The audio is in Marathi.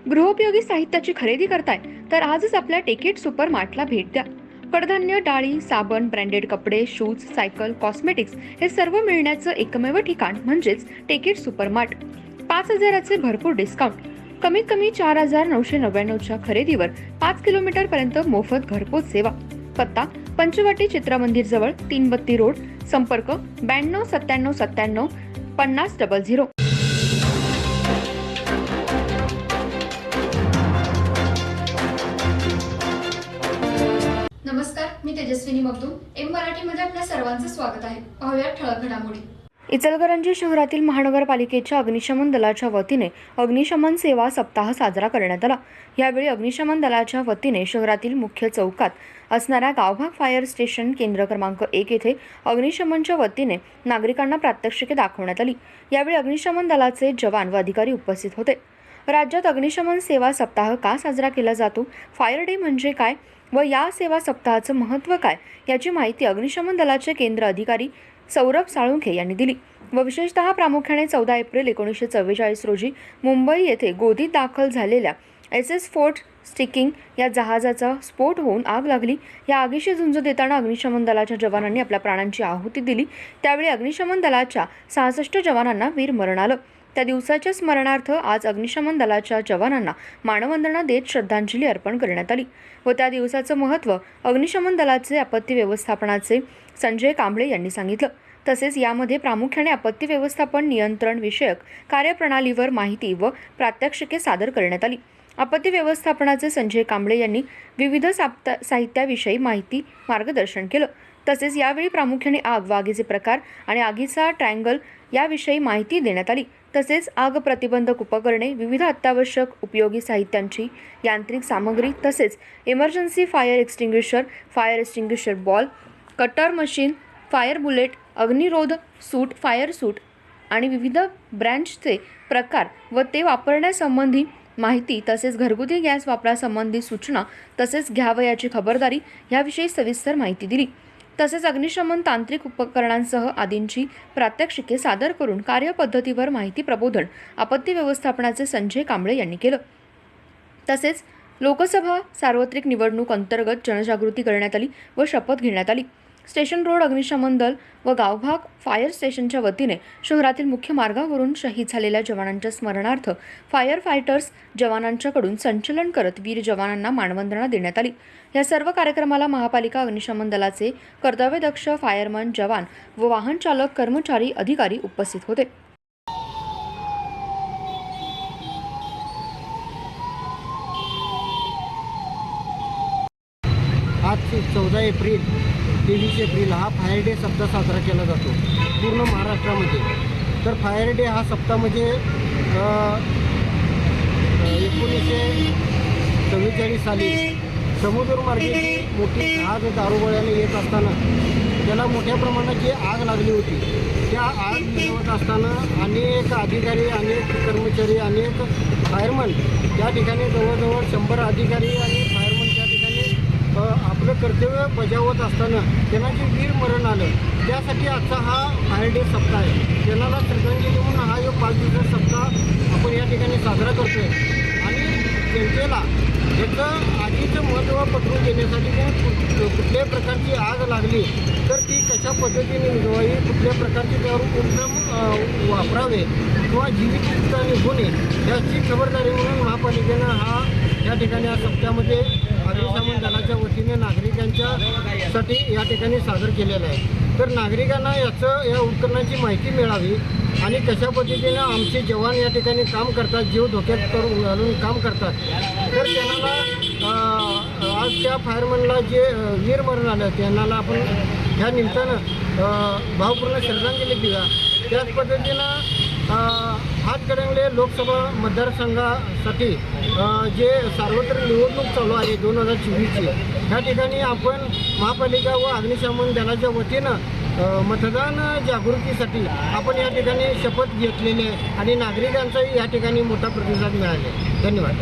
गृहोपयोगी साहित्याची खरेदी करताय तर आजच आपल्या टेकेट सुपर मार्टला भेट द्या. कडधान्य, डाळी, साबण, ब्रँडेड कपडे, शूज, सायकल, कॉस्मेटिक्स हे सर्व मिळण्याचं एकमेव ठिकाण म्हणजेच टेकेट सुपर मार्ट. 5,000चे भरपूर डिस्काउंट. कमीत कमी 4,999च्या खरेदीवर 5 किलोमीटर पर्यंत मोफत घरपोच सेवा. पत्ता पंचवटी चित्रमंदिर जवळ, 332 रोड. संपर्क 929797 5000. नमस्कार, मी तेजस्विनी मगदूम. एम मराठीमध्ये आपल्या सर्वांचं स्वागत आहे. पाहूया ठळक घडामोडी. इचलकरंजी शहरातील महानगरपालिकेच्या अग्निशमन दलाच्या वतीने अग्निशमन सेवा सप्ताह साजरा करण्यात आला. यावेळी अग्निशमन दलाच्या वतीने शहरातील मुख्य चौकात असणाऱ्या गावभाग फायर स्टेशन केंद्र क्रमांक 1 येथे अग्निशमनच्या वतीने नागरिकांना प्रात्यक्षिके दाखवण्यात आली. यावेळी अग्निशमन दलाचे जवान व अधिकारी उपस्थित होते. राज्यात अग्निशमन सेवा सप्ताह का साजरा केला जातो, फायर डे म्हणजे काय व या सेवा सप्ताहाचं महत्त्व काय याची माहिती अग्निशमन दलाचे केंद्र अधिकारी सौरभ साळुंखे यांनी दिली व विशेषतः प्रामुख्याने 14 एप्रिल 1944 रोजी मुंबई येथे गोदीत दाखल झालेल्या SS फोर्ट स्टिकिंग या जहाजाचा स्फोट होऊन आग लागली. या आगीशी झुंज देताना अग्निशमन दलाच्या जवानांनी आपल्या प्राणांची आहुती दिली. त्यावेळी अग्निशमन दलाच्या 66 जवानांना वीरमरण आलं. त्या दिवसाच्या स्मरणार्थ आज अग्निशमन दलाच्या जवानांना मानवंदना देत श्रद्धांजली अर्पण करण्यात आली व त्या दिवसाचं महत्त्व अग्निशमन दलाचे आपत्ती व्यवस्थापनाचे संजय कांबळे यांनी सांगितलं. तसेच यामध्ये प्रामुख्याने आपत्ती व्यवस्थापन नियंत्रण विषयक कार्यप्रणालीवर माहिती व प्रात्यक्षिके सादर करण्यात आली. आपत्ती व्यवस्थापनाचे संजय कांबळे यांनी विविध साहित्याविषयी माहिती मार्गदर्शन केलं. तसेच यावेळी प्रामुख्याने आग व आगीचे प्रकार आणि आगीचा ट्रँगल याविषयी माहिती देण्यात आली. तसेच आग प्रतिबंधक उपकरणे, विविध अत्यावश्यक उपयोगी साहित्यांची यांत्रिक सामग्री, तसेच emergency fire extinguisher ball, cutter machine, fire bullet, अग्निरोध सूट, फायर सूट आणि विविध ब्रँचचे प्रकार व ते वापरण्यासंबंधी माहिती, तसेच घरगुती गॅस वापरासंबंधी सूचना, तसेच घ्यावयाची खबरदारी याविषयी सविस्तर माहिती दिली. तसेच अग्निशमन तांत्रिक उपकरणांसह आदींची प्रात्यक्षिके सादर करून कार्यपद्धतीवर माहिती प्रबोधन आपत्ती व्यवस्थापनाचे संजय कांबळे यांनी केलं. तसेच लोकसभा सार्वत्रिक निवडणूक अंतर्गत जनजागृती करण्यात आली व शपथ घेण्यात आली. स्टेशन रोड अग्निशमन दल व गावभाग फायर स्टेशनच्या वतीने शहरातील मुख्य मार्गावरून शहीद झालेल्या जवानांच्या स्मरणार्थ फायर फायटर्स जवानांच्याकडून संचलन करत वीर जवानांना मानवंदना देण्यात आली. या सर्व कार्यक्रमाला महापालिका अग्निशमन दलाचे कर्तव्यदक्ष फायरमन जवान व वाहन चालक, कर्मचारी, अधिकारी उपस्थित होते. आज 14 एप्रिल 23 एप्रिल हा फायर डे सप्ताह साजरा केला जातो पूर्ण महाराष्ट्रामध्ये. तर फायर डे हा सप्ताह म्हणजे 1944 साली समुद्रमार्गे मोठी जहाज दारुगोळ्याने येत असताना त्याला मोठ्या प्रमाणात जी आग लागली होती, त्या आग विझवत असताना अनेक अधिकारी, अनेक कर्मचारी, अनेक फायरमन त्या ठिकाणी जवळजवळ 100 अधिकारी आणि फायरमन त्या ठिकाणी आपलं कर्तव्य बजावत असताना त्यांना जे वीर मरण आलं, त्यासाठी आजचा हा फायर डे सप्ताह आहे. त्यांना श्रद्धांजली म्हणून हा जो 5 दिवसाचा सप्ताह आपण या ठिकाणी साजरा करतो आहे. आणि जनतेला याचं आगीचं महत्त्व पटवून देण्यासाठी कुठल्याही प्रकारची आग लागली तर ती कशा पद्धतीने विझवावी, कुठल्या प्रकारचे त्यावर उपक्रम वापरावे किंवा जीवितयुक्ता निघू नये याची खबरदारी म्हणून महापालिकेनं हा या ठिकाणी या सप्त्यामध्ये अग्निशमन दलाच्या वतीने नागरिकांच्यासाठी या ठिकाणी सादर केलेलं आहे. तर नागरिकांना या उपकरणाची माहिती मिळावी आणि कशा पद्धतीनं आमचे जवान या ठिकाणी काम करतात, जीव धोक्यात करून घालून काम करतात. तर त्यांना आज त्या फायरमनला जे वीर मरण आलं त्यांना आपण ह्या निमित्तानं भावपूर्ण श्रद्धांजली देऊया. त्याच पद्धतीनं हातकणंगले लोकसभा मतदारसंघासाठी जे सार्वत्रिक निवडणूक चालू आहे 2024ची, ह्या ठिकाणी आपण महापालिका व अग्निशमन दलाच्या वतीनं मतदान जागृतीसाठी आपण या ठिकाणी शपथ घेतलेली आहे आणि नागरिकांचाही या ठिकाणी मोठा प्रतिसाद मिळाला आहे. धन्यवाद.